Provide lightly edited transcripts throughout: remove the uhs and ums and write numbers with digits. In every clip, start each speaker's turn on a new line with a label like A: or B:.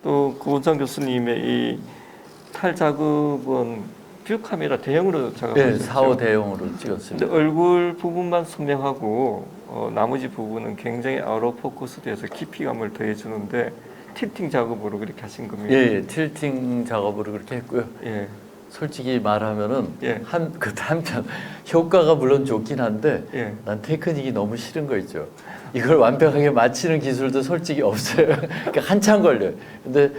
A: 또 고은상 교수님의 이 탈작업은 뷰 카메라 대형으로 작업하셨죠?
B: 네, 4호 대형으로 찍었습니다.
A: 근데 얼굴 부분만 선명하고 나머지 부분은 굉장히 아웃 오브 포커스 돼서 깊이감을 더해주는데 틸팅 작업으로 그렇게 하신 겁니까?
B: 예, 틸팅 작업으로 그렇게 했고요.
A: 예.
B: 솔직히 말하면은
A: 예.
B: 한편 효과가 물론 좋긴 한데
A: 예.
B: 난 테크닉이 너무 싫은 거 있죠. 이걸 완벽하게 맞히는 기술도 솔직히 없어요. 그러니까 한참 걸려요. 근데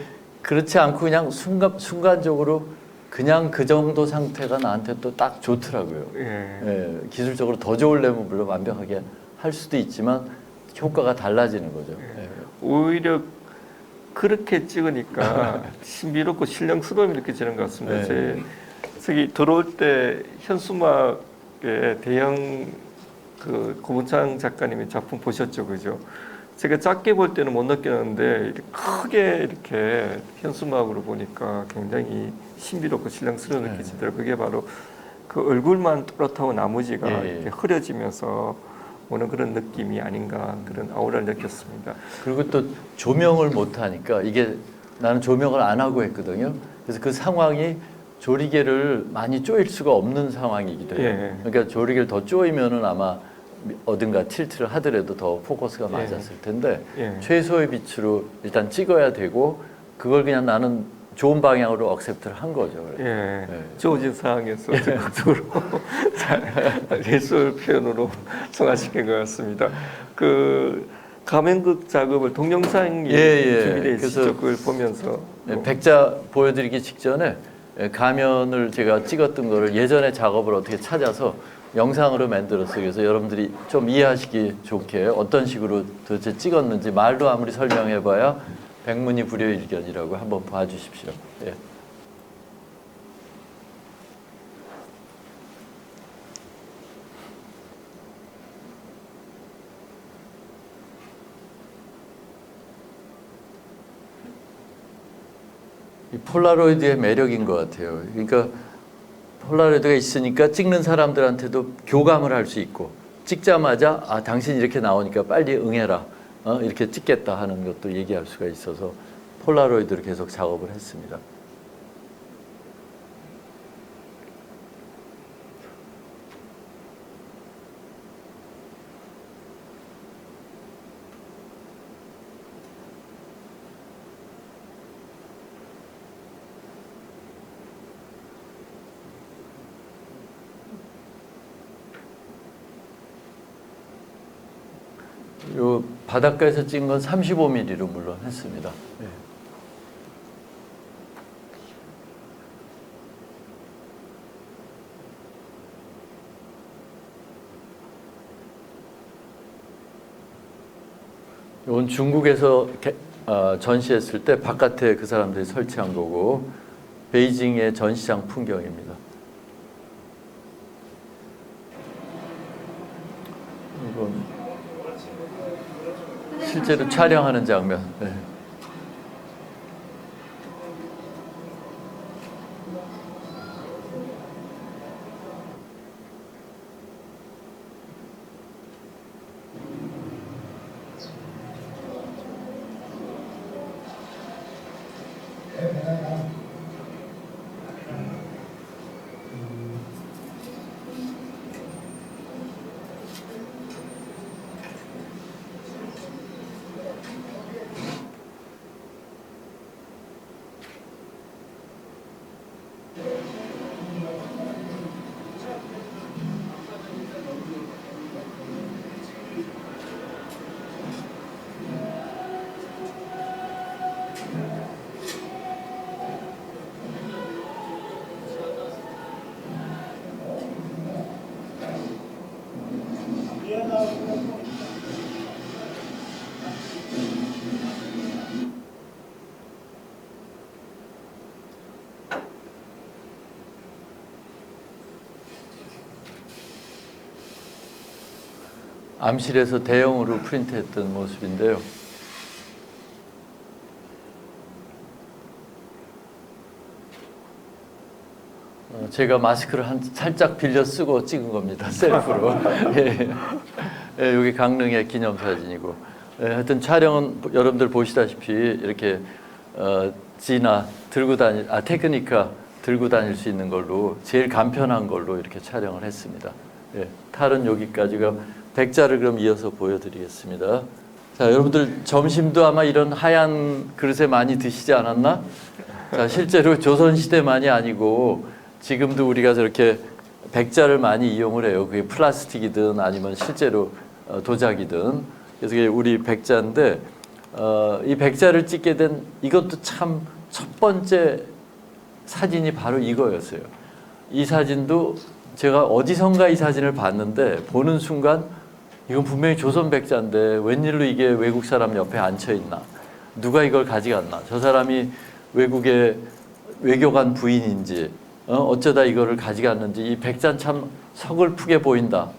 B: 그렇지 않고 그냥 순간적으로 그냥 그 정도 상태가 나한테 또 딱 좋더라고요.
A: 예.
B: 예, 기술적으로 더 좋으려면 물론 완벽하게 할 수도 있지만 효과가 달라지는 거죠. 예.
A: 오히려 그렇게 찍으니까 신비롭고 신령스러움이 느껴지는 것 같습니다.
B: 네.
A: 저기 들어올 때 현수막의 대형 그 고문창 작가님의 작품 보셨죠, 그죠? 제가 작게 볼 때는 못 느꼈는데 이렇게 크게 이렇게 현수막으로 보니까 굉장히 신비롭고 신령스러워 느껴지더라고요. 그게 바로 그 얼굴만 또렷하고 나머지가 이렇게 흐려지면서 오는 그런 느낌이 아닌가 그런 아우라를 느꼈습니다.
B: 그리고 또 조명을 못 하니까 이게 나는 조명을 안 하고 했거든요. 그래서 그 상황이 조리개를 많이 조일 수가 없는 상황이기도 해요.
A: 예.
B: 그러니까 조리개를 더 조이면은 아마 어딘가 틸트를 하더라도 더 포커스가 맞았을 텐데
A: 예.
B: 최소의 빛으로 일단 찍어야 되고 그걸 그냥 나는 좋은 방향으로 억셉트를 한 거죠.
A: 예,
B: 네.
A: 주어진 상황에서 적극적으로 예술 표현으로 성화시킨 것 같습니다. 그 가면극 작업을 동영상이 준비되어 있죠. 그걸 보면서
B: 백자 보여드리기 직전에 가면을 제가 찍었던 거를 예전에 작업을 어떻게 찾아서 영상으로 만들었어요. 그래서 여러분들이 좀 이해하시기 좋게 어떤 식으로 도대체 찍었는지 말로 아무리 설명해봐야 백문이 불여일견이라고 한번 봐주십시오. 예. 이 폴라로이드의 매력인 것 같아요. 그러니까 폴라로이드가 있으니까 찍는 사람들한테도 교감을 할 수 있고 찍자마자 아 당신 이렇게 나오니까 빨리 응해라. 이렇게 찍겠다 하는 것도 얘기할 수가 있어서 폴라로이드로 계속 작업을 했습니다. 요 바닷가에서 찍은 건 35mm로 물론 했습니다. 네. 이건 중국에서 전시했을 때 바깥에 그 사람들이 설치한 거고 베이징의 전시장 풍경입니다. 이건 실제로 촬영하는 장면. 네. 암실에서 대형으로 프린트했던 모습인데요. 제가 마스크를 살짝 빌려 쓰고 찍은 겁니다. 셀프로. 예. 예, 여기 강릉의 기념사진이고. 예, 하여튼 촬영은 여러분들 보시다시피 이렇게 지나 테크니카 들고 다닐 수 있는 걸로 제일 간편한 걸로 이렇게 촬영을 했습니다. 예, 탈은 여기까지가 백자를 그럼 이어서 보여드리겠습니다. 자, 여러분들 점심도 아마 이런 하얀 그릇에 많이 드시지 않았나? 자, 실제로 조선시대만이 아니고 지금도 우리가 저렇게 백자를 많이 이용을 해요. 그게 플라스틱이든 아니면 실제로 도자기든. 그래서 그게 우리 백자인데 이 백자를 찍게 된 이것도 참 첫 번째 사진이 바로 이거였어요. 이 사진도 제가 어디선가 이 사진을 봤는데 보는 순간 이건 분명히 조선 백자인데 웬일로 이게 외국 사람 옆에 앉혀 있나? 누가 이걸 가져갔나? 저 사람이 외국의 외교관 부인인지 어쩌다 이거를 가져갔는지 이 백자는 참 서글프게 보인다.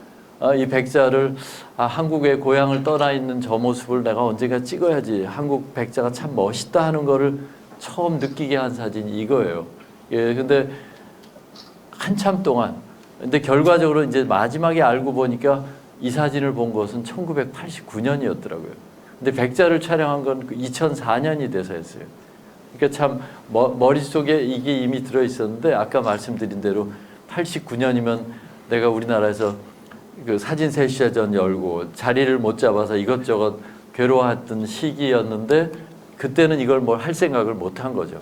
B: 이 백자를 한국의 고향을 떠나 있는 저 모습을 내가 언젠가 찍어야지. 한국 백자가 참 멋있다 하는 거를 처음 느끼게 한 사진이 이거예요. 예, 근데 한참 동안 근데 결과적으로 이제 마지막에 알고 보니까 이 사진을 본 것은 1989년이었더라고요. 근데 백자를 촬영한 건 2004년이 돼서 했어요. 그러니까 참 머릿속에 이게 이미 들어 있었는데 아까 말씀드린 대로 89년이면 내가 우리나라에서 그 사진 세션전 열고 자리를 못 잡아서 이것저것 괴로워했던 시기였는데 그때는 이걸 뭘 할 생각을 못 한 거죠.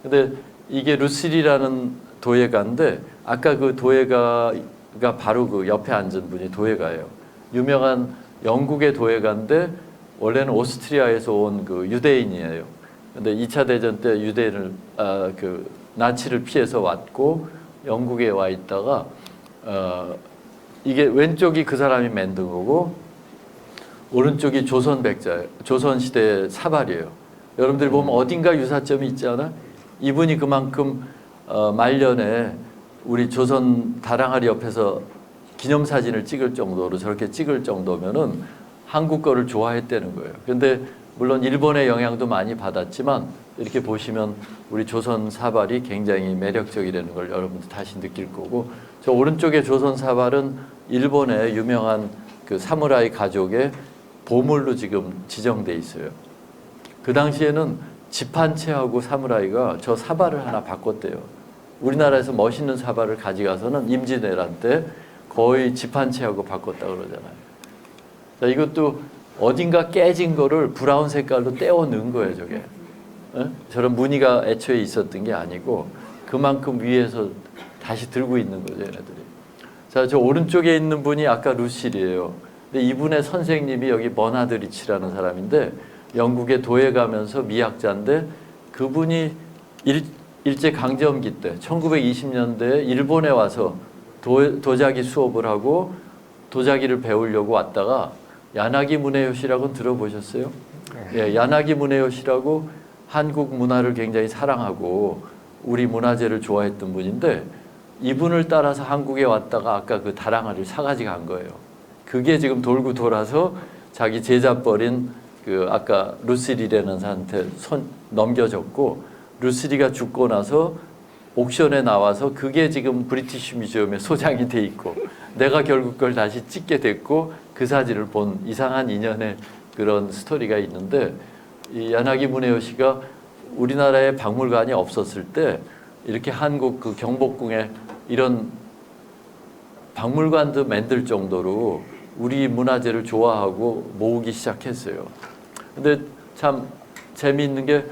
B: 근데 이게 루실이라는 도예가인데 아까 그 도예가가 바로 그 옆에 앉은 분이 도예가예요. 유명한 영국의 도예가인데 원래는 오스트리아에서 온 그 유대인이에요. 근데 2차 대전 때 유대인을 그 나치를 피해서 왔고 영국에 와 있다가 이게 왼쪽이 그 사람이 만든 거고 오른쪽이 조선 백자예요. 조선 시대 사발이에요. 여러분들 보면 어딘가 유사점이 있지 않아? 이분이 그만큼 말년에 우리 조선 다랑아리 옆에서 기념사진을 찍을 정도로 저렇게 찍을 정도면은 한국 거를 좋아했다는 거예요. 근데 물론 일본의 영향도 많이 받았지만 이렇게 보시면 우리 조선 사발이 굉장히 매력적이라는 걸 여러분들 다시 느낄 거고 저 오른쪽에 조선 사발은 일본의 유명한 그 사무라이 가족의 보물로 지금 지정돼 있어요. 그 당시에는 집 한 채하고 사무라이가 저 사발을 하나 바꿨대요. 우리나라에서 멋있는 사발을 가져가서는 임진왜란 때 거의 집 한 채하고 바꿨다 그러잖아요. 자, 이것도 어딘가 깨진 거를 브라운 색깔로 떼어 넣은 거예요, 저게. 저런 무늬가 애초에 있었던 게 아니고 그만큼 위에서 다시 들고 있는 거죠, 얘네들이. 자, 저 오른쪽에 있는 분이 아까 루실이에요. 근데 이분의 선생님이 여기 버나드 리치라는 사람인데 영국에 도예 가면서 미학자인데 그분이 일제 강점기 때 1920년대에 일본에 와서 도자기 수업을 하고 도자기를 배우려고 왔다가 야나기 무네요시라고는 들어보셨어요? 예, 야나기 무네요시라고 한국 문화를 굉장히 사랑하고 우리 문화재를 좋아했던 분인데 이분을 따라서 한국에 왔다가 아까 그 다랑아리를 사가지 간 거예요. 그게 지금 돌고 돌아서 자기 제자뻘인 그 아까 루시리라는 사람한테 손 넘겨줬고 루시리가 죽고 나서 옥션에 나와서 그게 지금 브리티시 뮤지엄에 소장이 돼 있고 내가 결국 그걸 다시 찍게 됐고 그 사진을 본 이상한 인연의 그런 스토리가 있는데 이 야나기 무네요시가 우리나라에 박물관이 없었을 때 이렇게 한국 그 경복궁에 이런 박물관도 만들 정도로 우리 문화재를 좋아하고 모으기 시작했어요. 근데 참 재미있는 게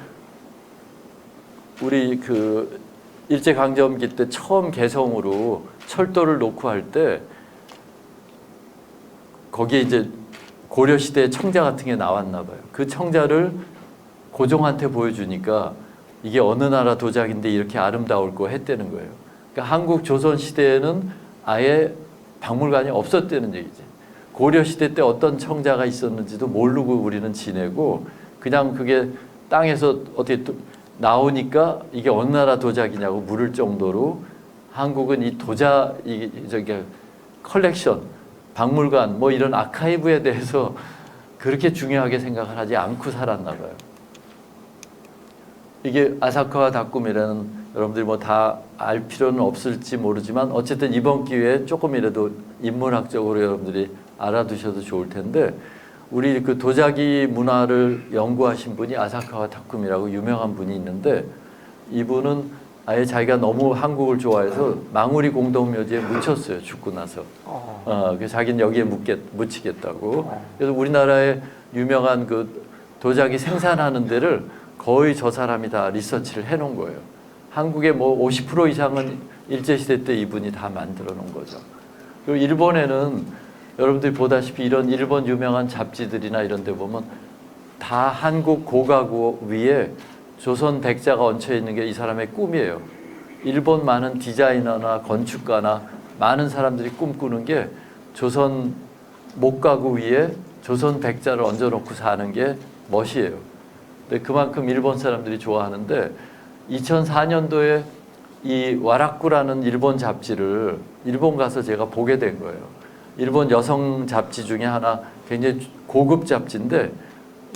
B: 우리 그 일제강점기 때 처음 개성으로 철도를 놓고 할 때 거기에 이제 고려시대 청자 같은 게 나왔나 봐요. 그 청자를 고종한테 보여주니까 이게 어느 나라 도자기인데 이렇게 아름다울 거 했다는 거예요. 그러니까 한국 조선시대에는 아예 박물관이 없었다는 얘기지. 고려시대 때 어떤 청자가 있었는지도 모르고 우리는 지내고 그냥 그게 땅에서 어떻게 나오니까 이게 어느 나라 도자기냐고 물을 정도로 한국은 이 저기 컬렉션, 박물관 뭐 이런 아카이브에 대해서 그렇게 중요하게 생각을 하지 않고 살았나 봐요. 이게 아사카와 다꾸미라는 여러분들이 뭐 다 알 필요는 없을지 모르지만 어쨌든 이번 기회에 조금이라도 인문학적으로 여러분들이 알아두셔도 좋을 텐데 우리 그 도자기 문화를 연구하신 분이 아사카와 타쿠미라고 유명한 분이 있는데 이분은 아예 자기가 너무 한국을 좋아해서 망우리 공동묘지에 묻혔어요. 죽고 나서. 그래서 자기는 여기에 묻히겠다고. 그래서 우리나라의 유명한 그 도자기 생산하는 데를 거의 저 사람이 다 리서치를 해놓은 거예요. 한국의 뭐 50% 이상은 일제시대 때 이분이 다 만들어 놓은 거죠. 그리고 일본에는 여러분들이 보다시피 이런 일본 유명한 잡지들이나 이런 데 보면 다 한국 고가구 위에 조선 백자가 얹혀 있는 게 이 사람의 꿈이에요. 일본 많은 디자이너나 건축가나 많은 사람들이 꿈꾸는 게 조선 목가구 위에 조선 백자를 얹어놓고 사는 게 멋이에요. 근데 그만큼 일본 사람들이 좋아하는데 2004년도에 이 와라쿠라는 일본 잡지를 일본 가서 제가 보게 된 거예요. 일본 여성 잡지 중에 하나 굉장히 고급 잡지인데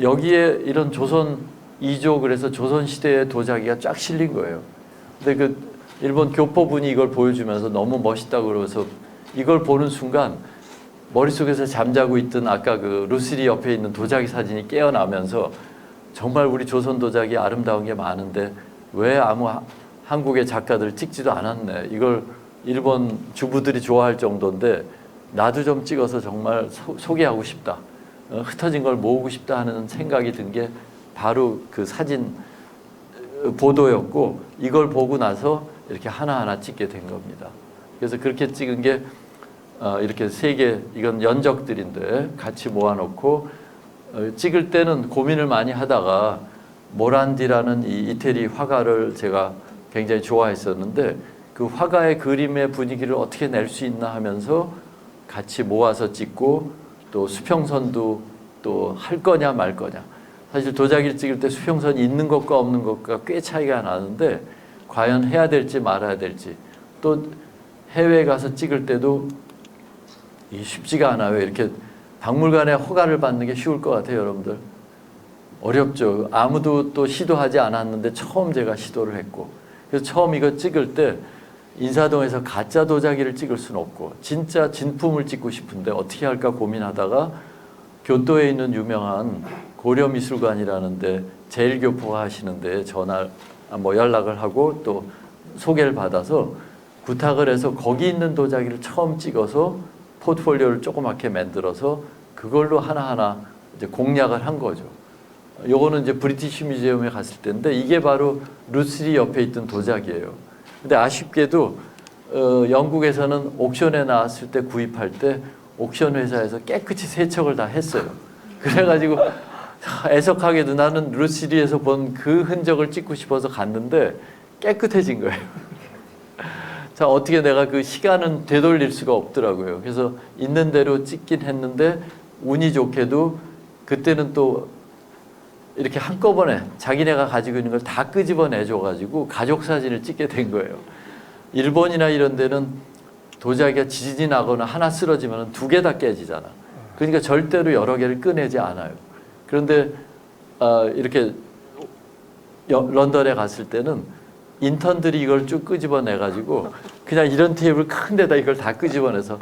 B: 여기에 이런 조선 2조 그래서 조선시대의 도자기가 쫙 실린 거예요. 근데 그 일본 교포분이 이걸 보여주면서 너무 멋있다고 그러면서 이걸 보는 순간 머릿속에서 잠자고 있던 아까 그 루시리 옆에 있는 도자기 사진이 깨어나면서 정말 우리 조선 도자기 아름다운 게 많은데 왜 아무 한국의 작가들 찍지도 않았네. 이걸 일본 주부들이 좋아할 정도인데 나도 좀 찍어서 정말 소개하고 싶다. 흩어진 걸 모으고 싶다 하는 생각이 든 게 바로 그 사진 보도였고 이걸 보고 나서 이렇게 하나하나 찍게 된 겁니다. 그래서 그렇게 찍은 게 이렇게 3개 이건 연적들인데 같이 모아놓고 찍을 때는 고민을 많이 하다가 모란디라는 이 이태리 화가를 제가 굉장히 좋아했었는데 그 화가의 그림의 분위기를 어떻게 낼 수 있나 하면서 같이 모아서 찍고 또 수평선도 또 할 거냐 말 거냐. 사실 도자기를 찍을 때 수평선이 있는 것과 없는 것과 꽤 차이가 나는데 과연 해야 될지 말아야 될지 또 해외에 가서 찍을 때도 쉽지가 않아요. 이렇게 박물관에 허가를 받는 게 쉬울 것 같아요, 여러분들. 어렵죠. 아무도 또 시도하지 않았는데 처음 제가 시도를 했고 그래서 처음 이거 찍을 때 인사동에서 가짜 도자기를 찍을 수는 없고 진짜 진품을 찍고 싶은데 어떻게 할까 고민하다가 교토에 있는 유명한 고려미술관이라는 데 제일교포가 하시는데 연락을 하고 또 소개를 받아서 부탁을 해서 거기 있는 도자기를 처음 찍어서 포트폴리오를 조그맣게 만들어서 그걸로 하나하나 이제 공략을 한 거죠. 요거는 이제 브리티시 뮤지엄에 갔을 때인데 이게 바로 루스리 옆에 있던 도자기예요. 근데 아쉽게도 영국에서는 옥션에 나왔을 때 구입할 때 옥션 회사에서 깨끗이 세척을 다 했어요. 그래가지고 애석하게도 나는 루스리에서 본 그 흔적을 찍고 싶어서 갔는데 깨끗해진 거예요. 자, 어떻게 내가 그 시간은 되돌릴 수가 없더라고요. 그래서 있는 대로 찍긴 했는데 운이 좋게도 그때는 또 이렇게 한꺼번에 자기네가 가지고 있는 걸 다 끄집어내줘가지고 가족 사진을 찍게 된 거예요. 일본이나 이런 데는 도자기가 지진이 나거나 하나 쓰러지면 2개 다 깨지잖아. 그러니까 절대로 여러 개를 꺼내지 않아요. 그런데 이렇게 런던에 갔을 때는 인턴들이 이걸 쭉 끄집어내가지고 그냥 이런 테이블 큰 데다 이걸 다 끄집어내서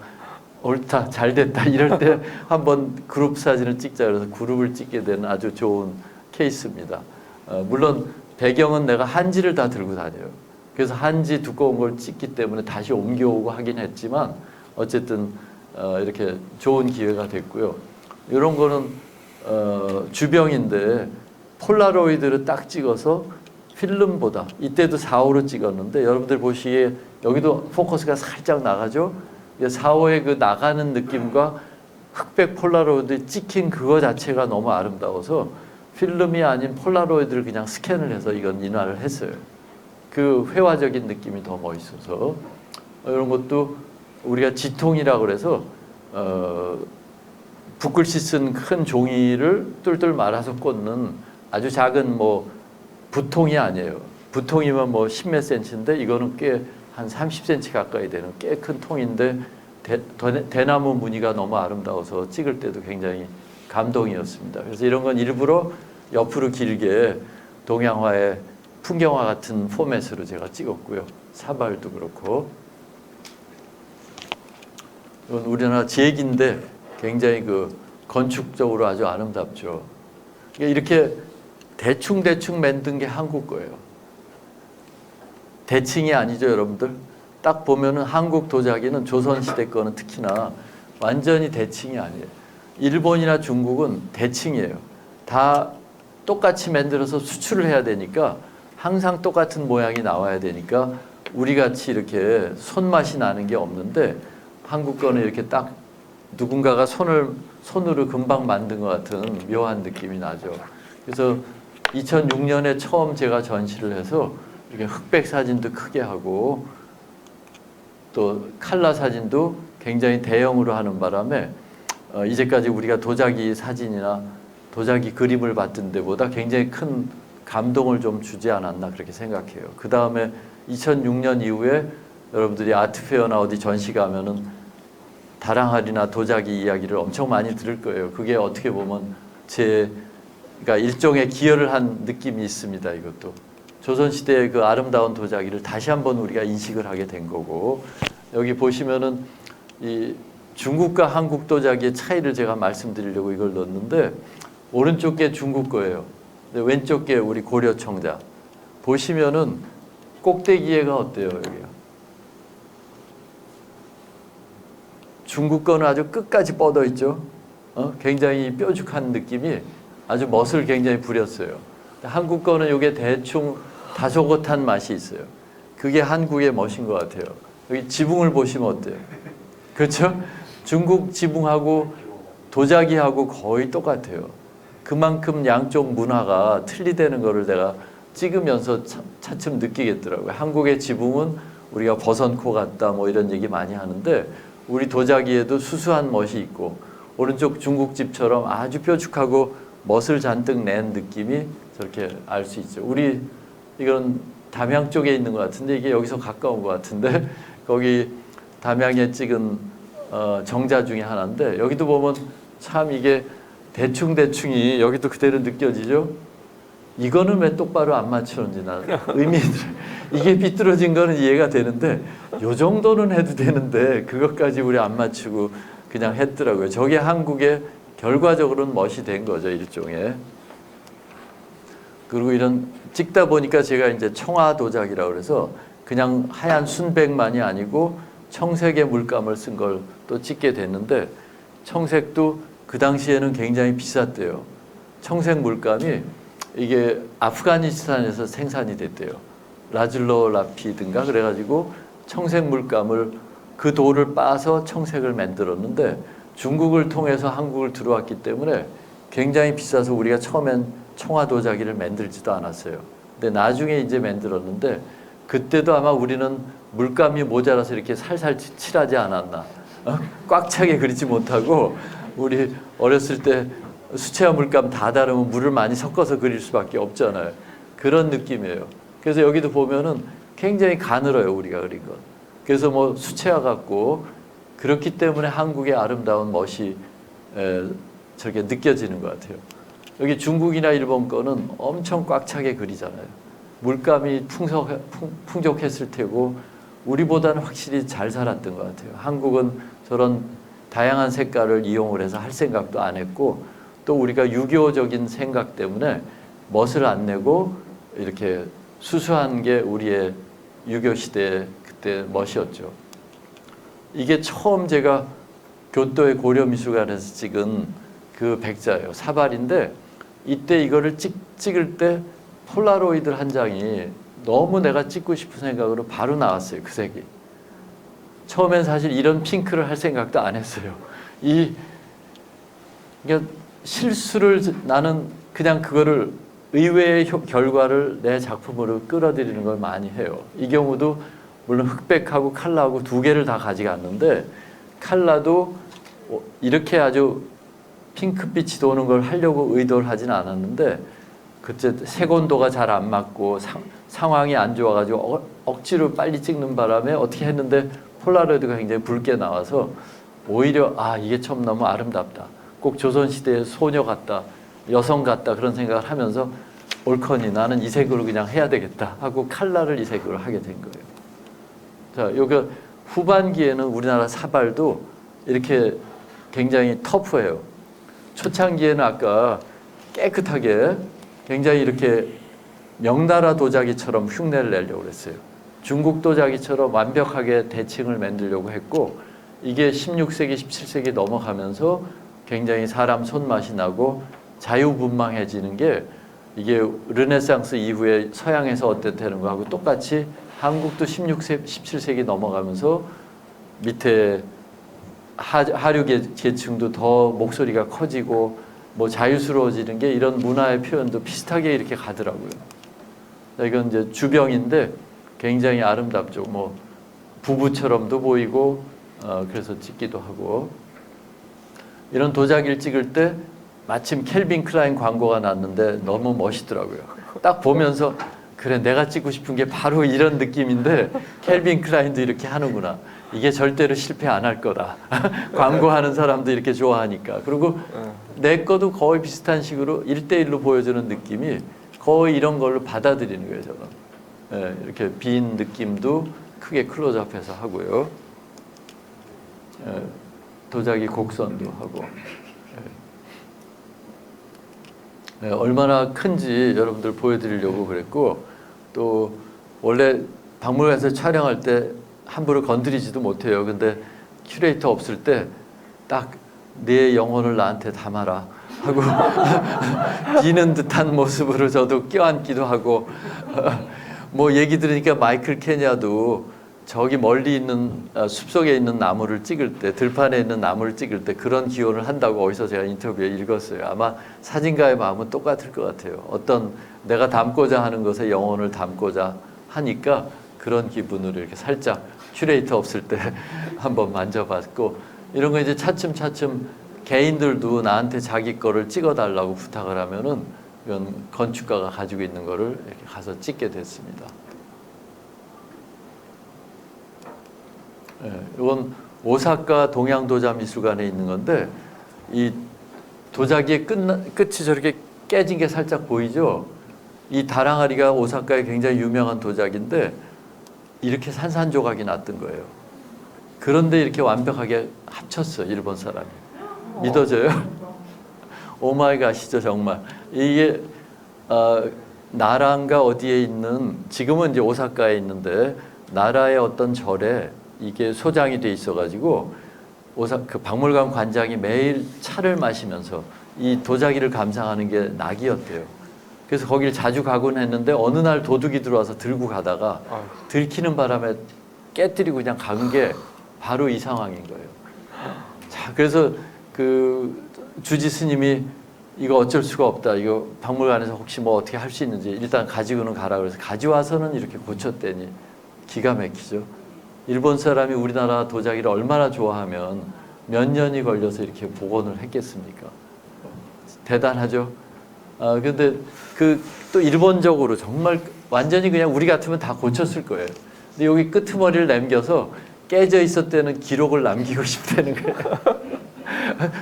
B: 옳다, 잘 됐다 이럴 때 한번 그룹 사진을 찍자 그래서 그룹을 찍게 된 아주 좋은 케이스입니다. 물론 배경은 내가 한지를 다 들고 다녀요. 그래서 한지 두꺼운 걸 찍기 때문에 다시 옮겨오고 하긴 했지만 어쨌든 이렇게 좋은 기회가 됐고요. 이런 거는 주병인데 폴라로이드를 딱 찍어서 필름보다 이때도 4호로 찍었는데 여러분들 보시기에 여기도 포커스가 살짝 나가죠. 4호의 그 나가는 느낌과 흑백 폴라로이드 찍힌 그거 자체가 너무 아름다워서 필름이 아닌 폴라로이드를 그냥 스캔을 해서 이건 인화를 했어요. 그 회화적인 느낌이 더 멋있어서 이런 것도 우리가 지통이라고 그래서 붓글씨 쓴 큰 종이를 뚫뚫 말아서 꽂는 아주 작은 뭐 부통이 아니에요. 부통이면 뭐 10몇 센치인데 이거는 꽤 한 30cm 가까이 되는 꽤 큰 통인데 대나무 무늬가 너무 아름다워서 찍을 때도 굉장히 감동이었습니다. 그래서 이런 건 일부러 옆으로 길게 동양화의 풍경화 같은 포맷으로 제가 찍었고요. 사발도 그렇고. 이건 우리나라 제기인데 굉장히 그 건축적으로 아주 아름답죠. 그러니까 이렇게 대충 만든 게 한국 거예요. 대칭이 아니죠, 여러분들. 딱 보면은 한국 도자기는 조선시대 거는 특히나 완전히 대칭이 아니에요. 일본이나 중국은 대칭이에요. 다 똑같이 만들어서 수출을 해야 되니까 항상 똑같은 모양이 나와야 되니까 우리같이 이렇게 손맛이 나는 게 없는데 한국 거는 이렇게 딱 누군가가 손으로 금방 만든 것 같은 묘한 느낌이 나죠. 그래서 2006년에 처음 제가 전시를 해서 이렇게 흑백 사진도 크게 하고 또 칼라 사진도 굉장히 대형으로 하는 바람에 이제까지 우리가 도자기 사진이나 도자기 그림을 봤던 데보다 굉장히 큰 감동을 좀 주지 않았나 그렇게 생각해요. 그 다음에 2006년 이후에 여러분들이 아트페어나 어디 전시 가면은 다랑할이나 도자기 이야기를 엄청 많이 들을 거예요. 그게 어떻게 보면 그러니까 일종의 기여를 한 느낌이 있습니다. 이것도 조선시대의 그 아름다운 도자기를 다시 한번 우리가 인식을 하게 된 거고, 여기 보시면은 이 중국과 한국 도자기의 차이를 제가 말씀드리려고 이걸 넣었는데, 오른쪽 게 중국 거예요. 근데 왼쪽 게 우리 고려 청자. 보시면은 꼭대기에가 어때요, 여기요? 중국 거는 아주 끝까지 뻗어 있죠. 굉장히 뾰족한 느낌이 아주 멋을 굉장히 부렸어요. 한국 거는 이게 대충 다소곳한 맛이 있어요. 그게 한국의 멋인 것 같아요. 여기 지붕을 보시면 어때요? 그렇죠? 중국 지붕하고 도자기하고 거의 똑같아요. 그만큼 양쪽 문화가 틀리다는 거를 내가 찍으면서 차츰 느끼겠더라고요. 한국의 지붕은 우리가 버선코 같다 뭐 이런 얘기 많이 하는데, 우리 도자기에도 수수한 멋이 있고 오른쪽 중국집처럼 아주 뾰족하고 멋을 잔뜩 낸 느낌이 저렇게 알 수 있죠. 우리 이건 담양 쪽에 있는 것 같은데, 이게 여기서 가까운 것 같은데 거기 담양에 찍은 정자 중에 하나인데, 여기도 보면 참 이게 대충이 여기도 그대로 느껴지죠. 이거는 왜 똑바로 안 맞추는지 나 이게 비뚤어진 거는 이해가 되는데 요 정도는 해도 되는데 그것까지 우리 안 맞추고 그냥 했더라고요. 저게 한국의 결과적으로는 멋이 된 거죠, 일종의. 그리고 이런 찍다 보니까 제가 이제 청화 도자기라고 그래서 그냥 하얀 순백만이 아니고 청색의 물감을 쓴 걸 또 찍게 됐는데, 청색도 그 당시에는 굉장히 비쌌대요. 청색 물감이 이게 아프가니스탄에서 생산이 됐대요. 라즐로 라피든가 그래가지고 청색 물감을 그 돌을 빻아서 청색을 만들었는데, 중국을 통해서 한국을 들어왔기 때문에 굉장히 비싸서 우리가 처음엔 청화 도자기를 만들지도 않았어요. 근데 나중에 이제 만들었는데, 그때도 아마 우리는 물감이 모자라서 이렇게 살살 칠하지 않았나. 꽉 차게 그리지 못하고 우리 어렸을 때 수채화 물감 다 다르면 물을 많이 섞어서 그릴 수밖에 없잖아요. 그런 느낌이에요. 그래서 여기도 보면은 굉장히 가늘어요, 우리가 그린 건. 그래서 뭐 수채화 같고, 그렇기 때문에 한국의 아름다운 멋이 저렇게 느껴지는 것 같아요. 여기 중국이나 일본 거는 엄청 꽉 차게 그리잖아요. 물감이 풍족했을 테고 우리보다는 확실히 잘 살았던 것 같아요. 한국은 저런 다양한 색깔을 이용을 해서 할 생각도 안 했고, 또 우리가 유교적인 생각 때문에 멋을 안 내고 이렇게 수수한 게 우리의 유교 시대의 그때 멋이었죠. 이게 처음 제가 교토의 고려미술관에서 찍은 그 백자예요. 사발인데, 이때 이거를 찍을 때 폴라로이드 한 장이 너무 내가 찍고 싶은 생각으로 바로 나왔어요, 그 색이. 처음엔 사실 이런 핑크를 할 생각도 안 했어요. 그러니까 실수를, 나는 그냥 그거를 의외의 결과를 내 작품으로 끌어들이는 걸 많이 해요. 이 경우도 물론 흑백하고 칼라하고 두 개를 다 가져갔는데, 칼라도 이렇게 아주 핑크빛이 도는 걸 하려고 의도를 하진 않았는데, 그때 색온도가 잘 안 맞고 상황이 안 좋아가지고 억지로 빨리 찍는 바람에 어떻게 했는데 폴라로이드가 굉장히 붉게 나와서 오히려 이게 참 너무 아름답다. 꼭 조선시대의 소녀 같다, 여성 같다, 그런 생각을 하면서 옳거니 나는 이 색으로 그냥 해야 되겠다 하고 칼라를 이 색으로 하게 된 거예요. 자, 요거 후반기에는 우리나라 사발도 이렇게 굉장히 터프해요. 초창기에는 아까 깨끗하게 굉장히 이렇게 명나라 도자기처럼 흉내를 내려고 그랬어요. 중국 도자기처럼 완벽하게 대칭을 만들려고 했고 이게 16세기, 17세기 넘어가면서 굉장히 사람 손맛이 나고 자유분방해지는 게 이게 르네상스 이후에 서양에서 어땠다는 거하고 똑같이 한국도 16세기, 17세기 넘어가면서 밑에 하류 계층도 더 목소리가 커지고 뭐 자유스러워지는 게 이런 문화의 표현도 비슷하게 이렇게 가더라고요. 이건 이제 주병인데 굉장히 아름답죠. 뭐 부부처럼도 보이고 그래서 찍기도 하고 이런 도자기를 찍을 때 마침 캘빈 클라인 광고가 났는데 너무 멋있더라고요. 딱 보면서 그래 내가 찍고 싶은 게 바로 이런 느낌인데 캘빈 클라인도 이렇게 하는구나. 이게 절대로 실패 안 할 거다. 광고하는 사람도 이렇게 좋아하니까. 그리고 내 거도 거의 비슷한 식으로 1대1로 보여주는 느낌이 거의 이런 걸로 받아들이는 거예요. 저는. 예, 이렇게 빈 느낌도 크게 클로즈업해서 하고요. 예, 도자기 곡선도 하고. 예, 얼마나 큰지 여러분들 보여드리려고 그랬고 또 원래 박물관에서 촬영할 때 함부로 건드리지도 못해요. 근데 큐레이터 없을 때 딱 내 영혼을 나한테 담아라 하고 비는 듯한 모습으로 저도 껴안기도 하고 뭐 얘기 들으니까 마이클 케냐도 저기 멀리 있는 숲속에 있는 나무를 찍을 때 들판에 있는 나무를 찍을 때 그런 기원을 한다고 어디서 제가 인터뷰에 읽었어요. 아마 사진가의 마음은 똑같을 것 같아요. 어떤 내가 담고자 하는 것에 영혼을 담고자 하니까 그런 기분으로 이렇게 살짝 큐레이터 없을 때 한번 만져봤고 이런 거 이제 차츰차츰 개인들도 나한테 자기 거를 찍어달라고 부탁을 하면은 이건 건축가가 가지고 있는 거를 이렇게 가서 찍게 됐습니다. 네, 이건 오사카 동양도자미술관에 있는 건데 이 도자기의 끝이 저렇게 깨진 게 살짝 보이죠? 이 다랑아리가 오사카의 굉장히 유명한 도자기인데 이렇게 산산조각이 났던 거예요. 그런데 이렇게 완벽하게 합쳤어 일본 사람이. 믿어져요? 오마이갓이죠 정말. 이게 나라인가 어디에 있는 지금은 이제 오사카에 있는데 나라의 어떤 절에 이게 소장이 돼 있어가지고 그 박물관 관장이 매일 차를 마시면서 이 도자기를 감상하는 게 낙이었대요. 그래서 거기를 자주 가곤 했는데 어느 날 도둑이 들어와서 들고 가다가 들키는 바람에 깨뜨리고 그냥 간 게 바로 이 상황인 거예요. 자, 그래서 그 주지 스님이 이거 어쩔 수가 없다. 이거 박물관에서 혹시 뭐 어떻게 할 수 있는지 일단 가지고는 가라 그래서 가져와서는 이렇게 고쳤대니 기가 막히죠. 일본 사람이 우리나라 도자기를 얼마나 좋아하면 몇 년이 걸려서 이렇게 복원을 했겠습니까? 대단하죠. 근데 그 또 일본적으로 정말 완전히 그냥 우리 같으면 다 고쳤을 거예요. 근데 여기 끄트머리를 남겨서 깨져 있었다는 기록을 남기고 싶다는 거예요.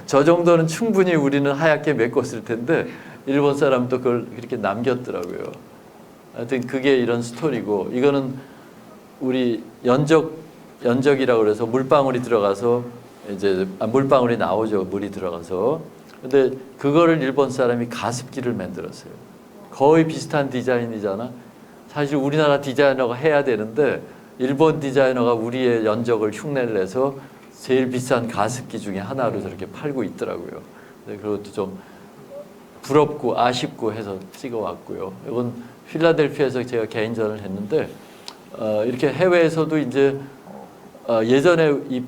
B: 저 정도는 충분히 우리는 하얗게 메꿨을 텐데 일본 사람도 그걸 그렇게 남겼더라고요. 하여튼 그게 이런 스토리고 이거는 우리 연적이라고 그래서 물방울이 들어가서 이제 물방울이 나오죠. 물이 들어가서. 근데 그거를 일본 사람이 가습기를 만들었어요. 거의 비슷한 디자인이잖아. 사실 우리나라 디자이너가 해야 되는데 일본 디자이너가 우리의 연적을 흉내를 내서 제일 비싼 가습기 중에 하나로 저렇게 팔고 있더라고요. 그것도 좀 부럽고 아쉽고 해서 찍어왔고요. 이건 필라델피아에서 제가 개인전을 했는데 이렇게 해외에서도 이제 예전에 이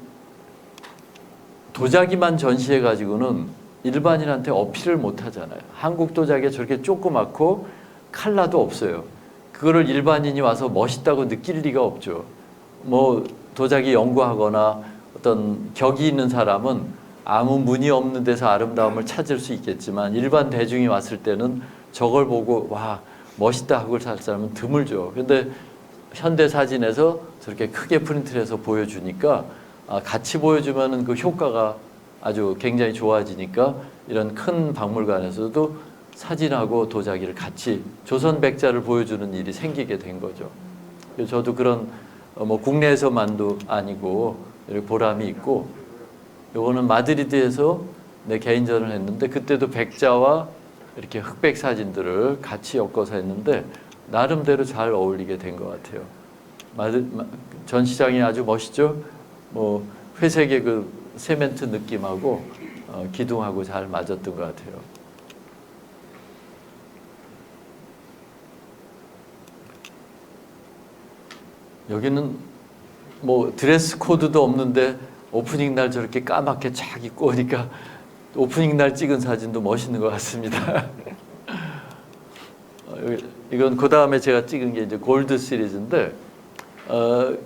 B: 도자기만 전시해 가지고는 일반인한테 어필을 못 하잖아요. 한국 도자기가 저렇게 조그맣고 칼라도 없어요. 그거를 일반인이 와서 멋있다고 느낄 리가 없죠. 뭐 도자기 연구하거나 어떤 격이 있는 사람은 아무 문이 없는 데서 아름다움을 찾을 수 있겠지만 일반 대중이 왔을 때는 저걸 보고 와 멋있다 하고 살 사람은 드물죠. 근데 현대 사진에서 저렇게 크게 프린트를 해서 보여주니까 같이 보여주면은 그 효과가 아주 굉장히 좋아지니까 이런 큰 박물관에서도 사진하고 도자기를 같이 조선 백자를 보여주는 일이 생기게 된 거죠. 저도 그런 뭐 국내에서만도 아니고 이렇게 보람이 있고, 요거는 마드리드에서 내 개인전을 했는데 그때도 백자와 이렇게 흑백 사진들을 같이 엮어서 했는데 나름대로 잘 어울리게 된 것 같아요. 전시장이 아주 멋있죠. 뭐 회색의 그 세멘트 느낌하고 기둥하고 잘 맞았던 것 같아요. 여기는 뭐 드레스 코드도 없는데 오프닝 날 저렇게 까맣게 쫙 입고 오니까 오프닝 날 찍은 사진도 멋있는 것 같습니다. 이건 그 다음에 제가 찍은 게 이제 골드 시리즈인데,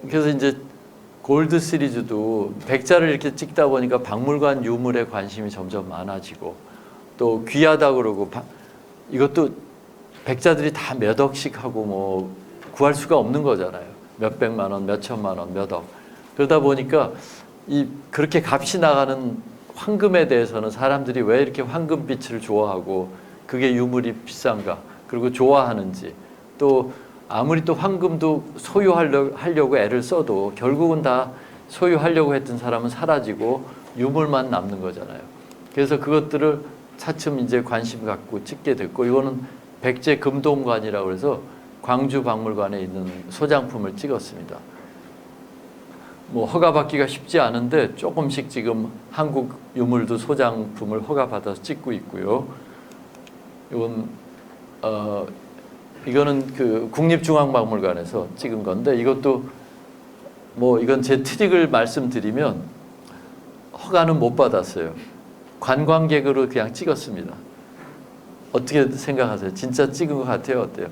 B: 그래서 이제 골드 시리즈도 백자를 이렇게 찍다 보니까 박물관 유물에 관심이 점점 많아지고 또 귀하다 그러고 이것도 백자들이 다 몇 억씩 하고 뭐 구할 수가 없는 거잖아요. 몇 백만 원, 몇 천만 원, 몇 억. 그러다 보니까 그렇게 값이 나가는 황금에 대해서는 사람들이 왜 이렇게 황금빛을 좋아하고 그게 유물이 비싼가, 그리고 좋아하는지, 또 아무리 또 황금도 소유하려고 애를 써도 결국은 다 소유하려고 했던 사람은 사라지고 유물만 남는 거잖아요. 그래서 그것들을 차츰 이제 관심 갖고 찍게 됐고, 이거는 백제 금동관이라고 해서 광주 박물관에 있는 소장품을 찍었습니다. 뭐 허가받기가 쉽지 않은데 조금씩 지금 한국 유물도 소장품을 허가받아서 찍고 있고요. 이거는 그 국립중앙박물관에서 찍은 건데, 이것도 뭐 이건 제 트릭을 말씀드리면 허가는 못 받았어요. 관광객으로 그냥 찍었습니다. 어떻게 생각하세요? 진짜 찍은 것 같아요? 어때요?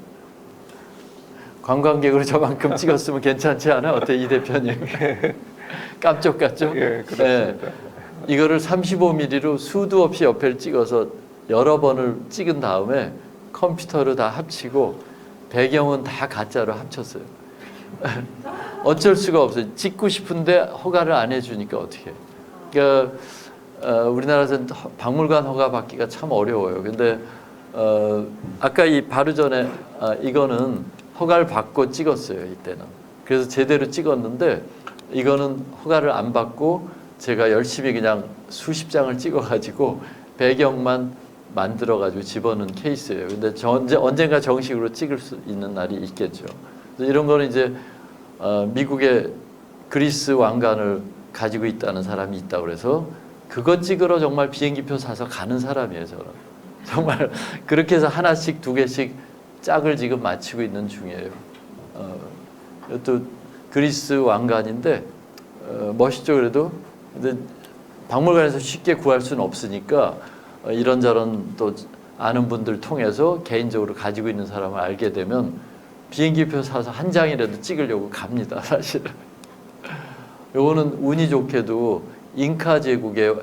B: 관광객으로 저만큼 찍었으면 괜찮지 않아요? 어때요, 이 대표님? 깜짝 같죠?
A: 예, 그렇습니다.
B: 이거를 35mm로 수도 없이 옆을 찍어서 여러 번을 찍은 다음에 컴퓨터로 다 합치고 배경은 다 가짜로 합쳤어요. 어쩔 수가 없어요. 찍고 싶은데 허가를 안 해주니까 어떻게. 그러니까 우리나라에서는 박물관 허가 받기가 참 어려워요. 근데 아까 바로 전에 이거는 허가를 받고 찍었어요. 이때는. 그래서 제대로 찍었는데 이거는 허가를 안 받고 제가 열심히 그냥 수십 장을 찍어가지고 배경만 만들어가지고 집어넣은 케이스예요. 근데 언젠가 정식으로 찍을 수 있는 날이 있겠죠. 이런 거는 이제 미국의 그리스 왕관을 가지고 있다는 사람이 있다고 그래서 그거 찍으러 정말 비행기표 사서 가는 사람이에요. 저는 정말 그렇게 해서 하나씩 두 개씩 짝을 지금 맞추고 있는 중이에요. 또 그리스 왕관인데 멋있죠. 그래도 근데 박물관에서 쉽게 구할 수는 없으니까 이런저런 또 아는 분들 통해서 개인적으로 가지고 있는 사람을 알게 되면 비행기표 사서 한 장이라도 찍으려고 갑니다. 사실은. 요거는 운이 좋게도 잉카 제국의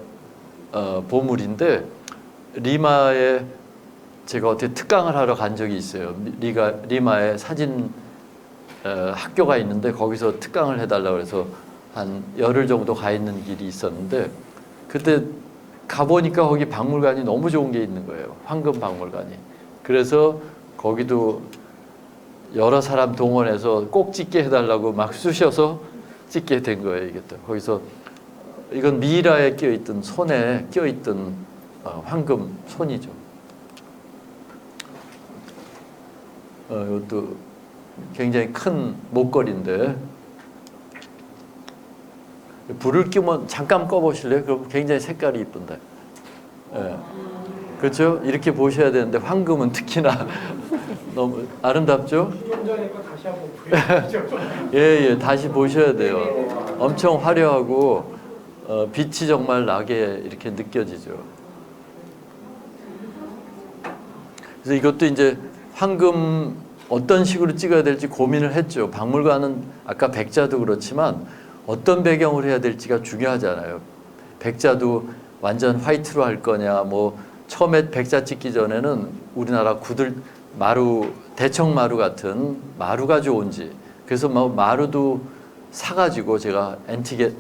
B: 보물인데 리마에 제가 어떻게 특강을 하러 간 적이 있어요. 리마에 사진 학교가 있는데 거기서 특강을 해달라고 해서 한 열흘 정도 가 있는 길이 있었는데 그때 가보니까 거기 박물관이 너무 좋은 게 있는 거예요. 황금 박물관이. 그래서 거기도 여러 사람 동원해서 꼭 찍게 해달라고 막 쑤셔서 찍게 된 거예요. 이게 또 거기서 이건 미이라에 끼어있던 손에 끼어있던 황금 손이죠. 이것도 굉장히 큰 목걸이인데 불을 끄면 잠깐 꺼보실래요? 그럼 굉장히 색깔이 이쁜데. 예. 그렇죠? 이렇게 보셔야 되는데 황금은 특히나 너무 아름답죠?
C: 좀 전에 거 다시 한번 보여주시죠.
B: 예, 다시 보셔야 돼요. 엄청 화려하고 빛이 정말 나게 이렇게 느껴지죠. 그래서 이것도 이제 황금 어떤 식으로 찍어야 될지 고민을 했죠. 박물관은 아까 백자도 그렇지만 어떤 배경을 해야 될지가 중요하잖아요. 백자도 완전 화이트로 할 거냐, 뭐 처음에 백자 찍기 전에는 우리나라 마루, 대청마루 같은 마루가 좋은지, 그래서 마루도 사가지고 제가 앤틱에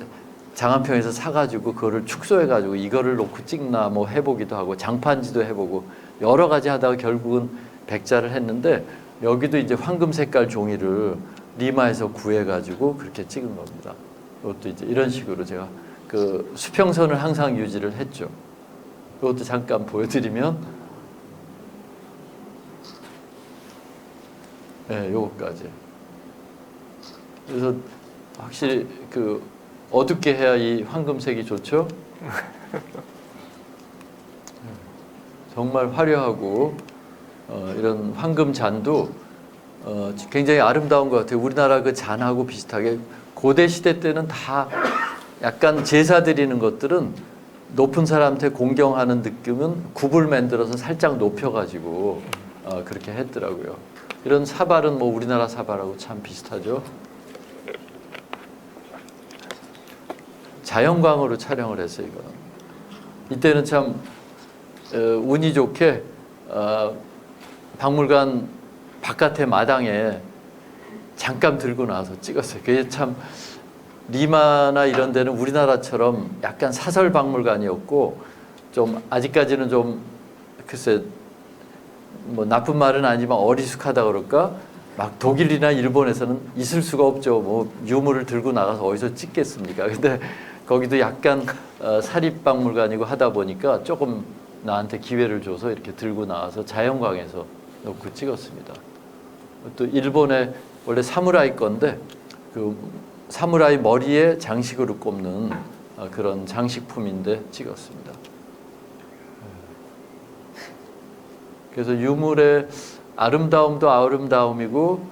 B: 장안평에서 사가지고 그거를 축소해가지고 이거를 놓고 찍나 뭐 해보기도 하고 장판지도 해보고 여러 가지 하다가 결국은 백자를 했는데 여기도 이제 황금 색깔 종이를 리마에서 구해가지고 그렇게 찍은 겁니다. 이것도 이제 이런 식으로 제가 그 수평선을 항상 유지를 했죠. 그것도 잠깐 보여드리면, 네, 요거까지. 그래서 확실히 그 어둡게 해야 이 황금색이 좋죠. 정말 화려하고 이런 황금 잔도 굉장히 아름다운 것 같아요. 우리나라 그 잔하고 비슷하게 고대 시대 때는 다 약간 제사 드리는 것들은 높은 사람한테 공경하는 느낌은 굽을 만들어서 살짝 높여가지고 그렇게 했더라고요. 이런 사발은 뭐 우리나라 사발하고 참 비슷하죠. 자연광으로 촬영을 했어요. 이거는. 이때는 참 운이 좋게 박물관 바깥에 마당에 잠깐 들고 나와서 찍었어요. 그게 참 리마나 이런 데는 우리나라처럼 약간 사설 박물관이었고 좀 아직까지는 좀 글쎄 뭐 나쁜 말은 아니지만 어리숙하다 그럴까? 막 독일이나 일본에서는 있을 수가 없죠. 뭐 유물을 들고 나가서 어디서 찍겠습니까? 근데 거기도 약간 사립박물관이고 하다 보니까 조금 나한테 기회를 줘서 이렇게 들고 나와서 자연광에서 놓고 찍었습니다. 또 일본의 원래 사무라이 건데 그 사무라이 머리에 장식으로 꼽는 그런 장식품인데 찍었습니다. 그래서 유물의 아름다움도 아름다움이고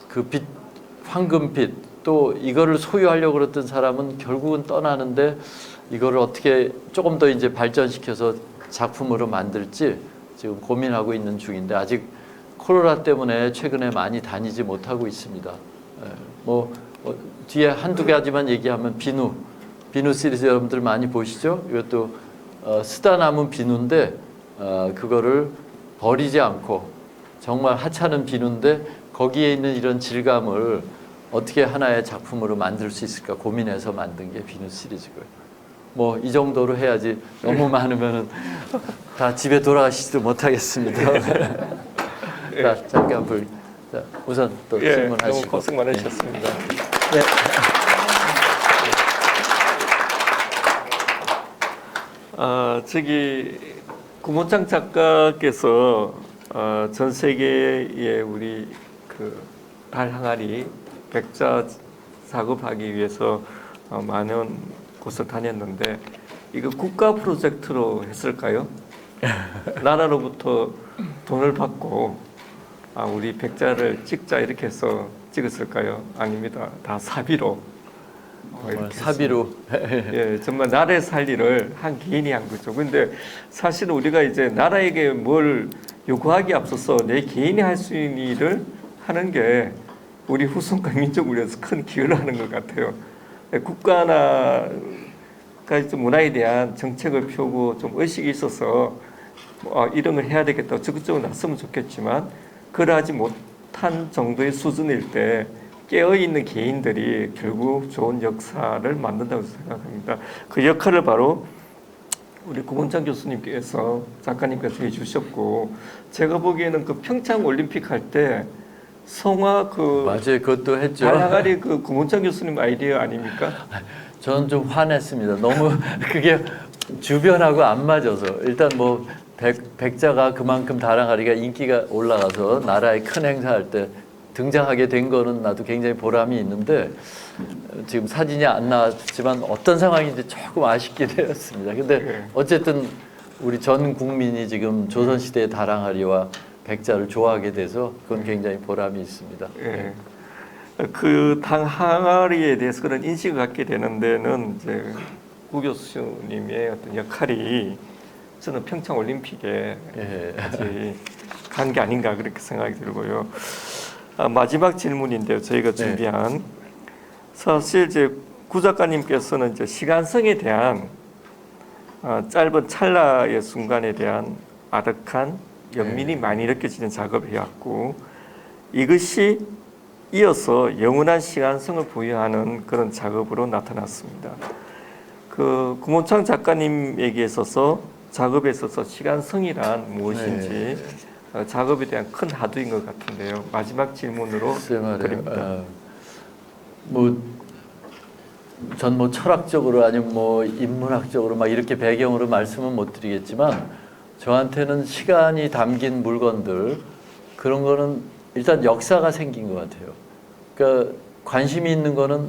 B: 그 빛, 황금빛 또 이거를 소유하려고 그랬던 사람은 결국은 떠나는데 이거를 어떻게 조금 더 이제 발전시켜서 작품으로 만들지 지금 고민하고 있는 중인데 아직 코로나 때문에 최근에 많이 다니지 못하고 있습니다. 뭐 뒤에 한두 가지만 얘기하면 비누 시리즈 여러분들 많이 보시죠? 이것도 쓰다 남은 비누인데 그거를 버리지 않고 정말 하찮은 비누인데 거기에 있는 이런 질감을 어떻게 하나의 작품으로 만들 수 있을까 고민해서 만든 게 비누 시리즈고요. 뭐 이 정도로 해야지 너무 많으면은 다 집에 돌아가시지도 못하겠습니다. 자, 잠깐 자, 우선 또 질문하시고.
A: 너무 고생 많으셨습니다.
B: 네.
A: 저기 구몬창 작가께서 전 세계에 우리 그 달 항아리 백자 작업하기 위해서 많은 곳을 다녔는데 이거 국가 프로젝트로 했을까요? 나라로부터 돈을 받고 우리 백자를 찍자 이렇게 해서 찍었을까요? 아닙니다. 다 사비로. 이렇게
B: 사비로.
A: 예, 정말 나라에 살 일을 한 개인이 한 거죠. 근데 사실 우리가 이제 나라에게 뭘 요구하기 앞서서 내 개인이 할 수 있는 일을 하는 게 우리 후손과 민족을 위해서 큰 기여를 하는 것 같아요. 국가나 문화에 대한 정책을 펴고 좀 의식이 있어서 이런 걸 해야 되겠다 적극적으로 나서면 좋겠지만 그러하지 못한 정도의 수준일 때 깨어있는 개인들이 결국 좋은 역사를 만든다고 생각합니다. 그 역할을 바로 우리 구본창 교수님께서 작가님께서 해주셨고 제가 보기에는 그 평창 올림픽 할 때 성화
B: 맞아요, 그것도 했죠.
A: 달항아리 그 구본창 교수님 아이디어 아닙니까?
B: 저는 좀 화냈습니다. 너무 그게 주변하고 안 맞아서 일단 뭐 백자가 그만큼 달항아리가 인기가 올라가서 나라에 큰 행사할 때 등장하게 된 거는 나도 굉장히 보람이 있는데 지금 사진이 안 나왔지만 어떤 상황인지 조금 아쉽게 되었습니다. 근데 어쨌든 우리 전 국민이 지금 조선시대의 달항아리와 백자를 좋아하게 돼서 그건 굉장히 보람이 있습니다.
A: 예. 그 항아리에 대해서 그런 인식을 갖게 되는 데는 이제 구 교수님의 어떤 역할이 저는 평창 올림픽에 같이 간 게 아닌가 그렇게 생각이 들고요. 마지막 질문인데요. 저희가 준비한 사실 이제 구 작가님께서는 이제 시간성에 대한 짧은 찰나의 순간에 대한 아득한 연민이 많이 느껴지는 작업을 해왔고 이것이 이어서 영원한 시간성을 부여하는 그런 작업으로 나타났습니다. 그 구몬창 작가님에게 있어서 작업에 있어서 시간성이란 무엇인지 작업에 대한 큰 하도인 것 같은데요. 마지막 질문으로 드립니다.
B: 뭐 전 뭐 철학적으로 아니면 뭐 인문학적으로 막 이렇게 배경으로 말씀은 못 드리겠지만 저한테는 시간이 담긴 물건들 그런 거는 일단 역사가 생긴 것 같아요. 그러니까 관심이 있는 거는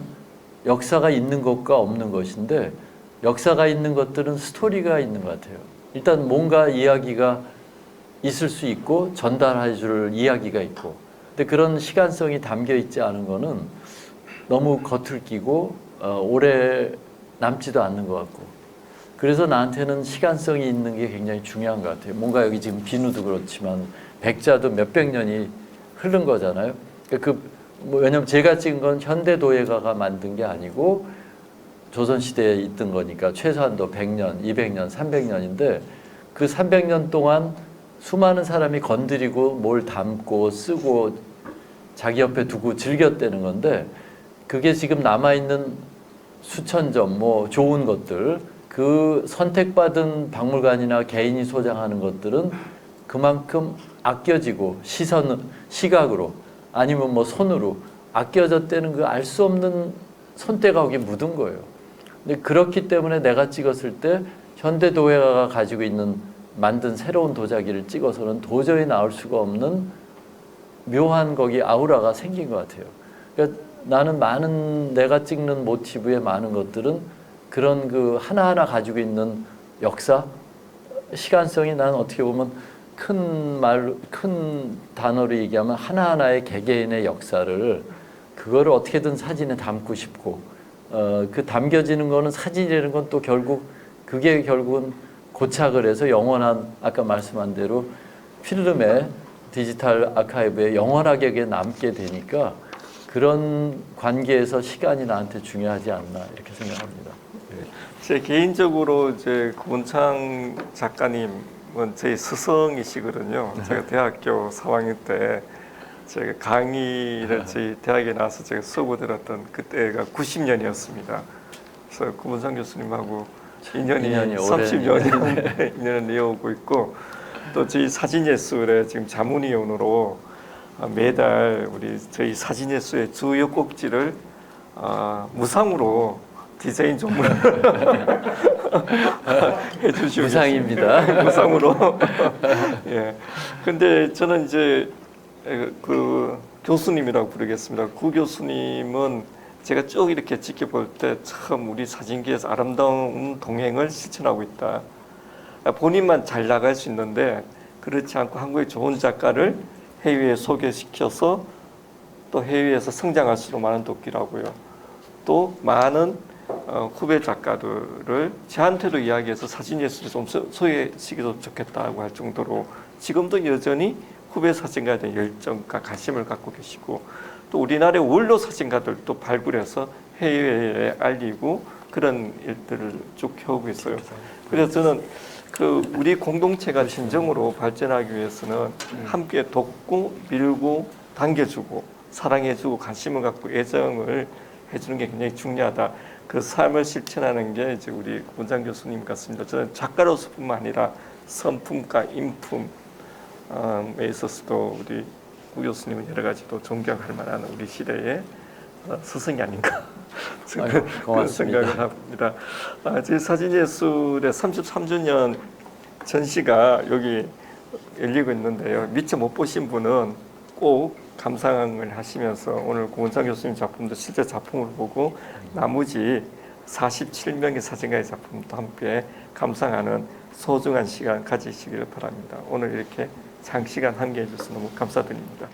B: 역사가 있는 것과 없는 것인데 역사가 있는 것들은 스토리가 있는 것 같아요. 일단 뭔가 이야기가 있을 수 있고 전달해 줄 이야기가 있고 근데 그런 시간성이 담겨 있지 않은 거는 너무 겉을 끼고 오래 남지도 않는 것 같고 그래서 나한테는 시간성이 있는 게 굉장히 중요한 것 같아요. 뭔가 여기 지금 비누도 그렇지만 백자도 몇백 년이 흐른 거잖아요. 뭐 왜냐면 제가 찍은 건 현대도예가가 만든 게 아니고 조선시대에 있던 거니까 최소한도 100년, 200년, 300년인데 그 300년 동안 수많은 사람이 건드리고 뭘 담고 쓰고 자기 옆에 두고 즐겼다는 건데 그게 지금 남아있는 수천 점, 뭐 좋은 것들 그 선택받은 박물관이나 개인이 소장하는 것들은 그만큼 아껴지고 시각으로 아니면 뭐 손으로 아껴졌다는 그 알 수 없는 손때가 거기 묻은 거예요. 근데 그렇기 때문에 내가 찍었을 때 현대도예가가 가지고 있는 만든 새로운 도자기를 찍어서는 도저히 나올 수가 없는 묘한 거기 아우라가 생긴 것 같아요. 그러니까 나는 많은 내가 찍는 모티브의 많은 것들은 그런 그 하나하나 가지고 있는 역사, 시간성이 나는 어떻게 보면 큰 단어로 얘기하면 하나하나의 개개인의 역사를 그거를 어떻게든 사진에 담고 싶고 그 담겨지는 거는 사진이라는 건 또 그게 결국은 고착을 해서 영원한 아까 말씀한 대로 필름에 디지털 아카이브에 영원하게 남게 되니까 그런 관계에서 시간이 나한테 중요하지 않나 이렇게 생각합니다.
A: 제 개인적으로 이제 구본창 작가님은 제 스승이시거든요. 제가 대학교 4학년 때 제가 강의를 저희 대학에 나와서 제가 수업을 들었던 그때가 90년이었습니다. 그래서 구본창 교수님하고 인연이 30년 인연을 이어오고 있고 또 저희 사진예술의 지금 자문위원으로 매달 저희 사진예술의 주요 꼭지를 무상으로 디자인 전문 해주시고
B: 무상입니다.
A: 무상으로. 예. 근데 저는 이제 그 교수님이라고 부르겠습니다. 구 교수님은 제가 쭉 이렇게 지켜볼 때 참 우리 사진계에서 아름다운 동행을 실천하고 있다. 본인만 잘 나갈 수 있는데 그렇지 않고 한국의 좋은 작가를 해외에 소개시켜서 또 해외에서 성장할 수 있는 많은 도끼라고요. 또 많은 후배 작가들을 저한테도 이야기해서 사진예술에 좀 소개시켜도 좋겠다고 할 정도로 지금도 여전히 후배 사진가에 대한 열정과 관심을 갖고 계시고 또 우리나라의 원로 사진가들도 발굴해서 해외에 알리고 그런 일들을 쭉 해오고 있어요. 그래서 저는 우리 공동체가 진정으로 발전하기 위해서는 함께 돕고 밀고 당겨주고 사랑해주고 관심을 갖고 애정을 해주는 게 굉장히 중요하다. 그 삶을 실천하는 게 이제 우리 구본창 교수님 같습니다. 저는 작가로서뿐만 아니라 성품과 인품에 있어서도 우리 구 교수님은 여러 가지 또 존경할 만한 우리 시대의 스승이 아닌가 그런 생각을 합니다. 제 사진예술의 33주년 전시가 여기 열리고 있는데요. 미처 못 보신 분은 꼭 감상을 하시면서 오늘 구본창 교수님 작품도 실제 작품을 보고 나머지 47명의 사진가의 작품도 함께 감상하는 소중한 시간 가지시기를 바랍니다. 오늘 이렇게 장시간 함께해 주셔서 너무 감사드립니다.